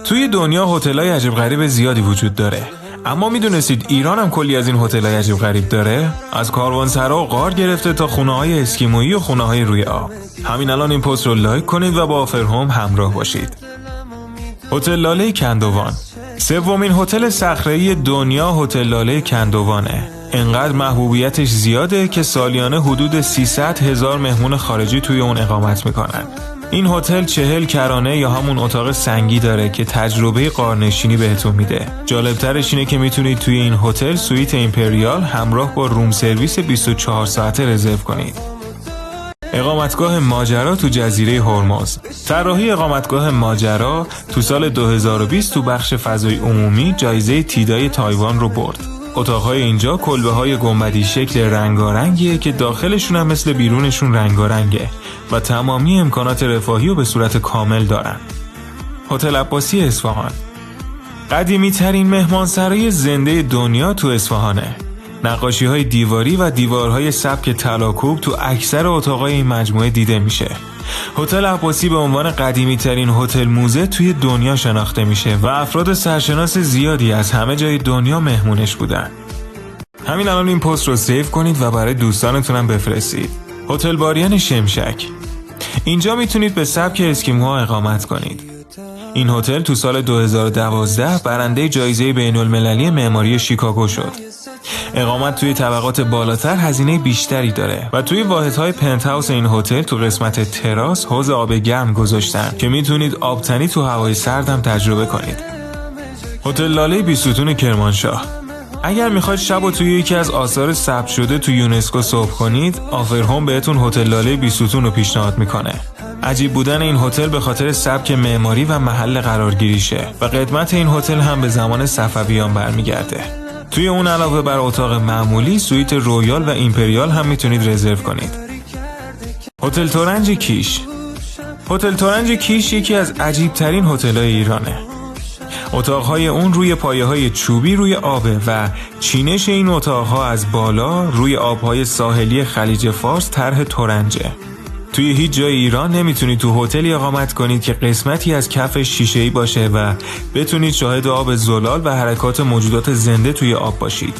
توی دنیا هتل‌های عجیب غریب زیادی وجود داره، اما میدونستید ایران هم کلی از این هتل‌های عجیب غریب داره؟ از کاروانسرا و غار گرفته تا خونه‌های اسکیمویی و خونه‌های روی آب. همین الان این پست رو لایک کنید و با آفرهوم همراه باشید. هتل لاله کندوان، سومین هتل صخره‌ای دنیا هتل لاله کندوانه. انقدر محبوبیتش زیاده که سالیانه حدود 300,000 مهمون خارجی توی اون اقامت میکنن. این هتل 40 کرانه یا همون اتاق سنگی داره که تجربه غارنشینی بهتون میده. جالبترش اینه که میتونید توی این هتل سویت ایمپریال همراه با روم سرویس 24 ساعته رزرو کنید. اقامتگاه ماجرا تو جزیره هرمز. طراحی اقامتگاه ماجرا تو سال 2020 تو بخش فضای عمومی جایزه تیدای تایوان رو برد. اتاقهای اینجا کلبه‌های گنبدی شکل رنگارنگیه که داخلشون هم مثل بیرونشون رنگارنگه و تمامی امکانات رفاهی رو به صورت کامل دارن. هتل عباسی اصفهان، قدیمی ترین مهمانسرای زنده دنیا تو اصفهانه. نقاشی‌های دیواری و دیوارهای سبک طلاکوب تو اکثر اتاقای این مجموعه دیده میشه. هتل عباسی به عنوان قدیمی ترین هتل موزه توی دنیا شناخته میشه و افراد سرشناس زیادی از همه جای دنیا مهمونش بودن. همین الان این پست رو سیو کنید و برای دوستانتونم بفرستید. هتل باریان شمشک، اینجا میتونید به سبک اسکیموها اقامت کنید. این هتل تو سال 2012 برنده جایزه بین‌المللی معماری شیکاگو شد. اقامت توی طبقات بالاتر هزینه بیشتری داره و توی واحدهای پنت هاوس این هتل تو قسمت تراس حوض آب گرم گذاشتن که میتونید آبتنی تو هوای سرد هم تجربه کنید. هتل لاله بیستون کرمانشاه، اگر میخواید شب و توی یکی از آثار ثبت شده تو یونسکو صبح کنید، آفرهوم بهتون هتل لاله بیستون رو پیشنهاد میکنه. عجیب بودن این هتل به خاطر سبک معماری و محل قرارگیریشه و قدمت این هتل هم به زمان صفویان برمیگرده. توی اون علاوه بر اتاق معمولی سویت رویال و ایمپریال هم میتونید رزرو کنید. هتل تورنج کیش، هتل تورنج کیش یکی از عجیب ترین هتل‌های ایرانه. اتاقهای اون روی پایه‌های چوبی روی آبه و چینش این اتاقها از بالا روی آبهای ساحلی خلیج فارس طرح تورنجه. توی هیچ جای ایران نمیتونید تو هتلی اقامت کنید که قسمتی از کفش شیشه‌ای باشه و بتونید شاهد آب زلال و حرکات موجودات زنده توی آب باشید.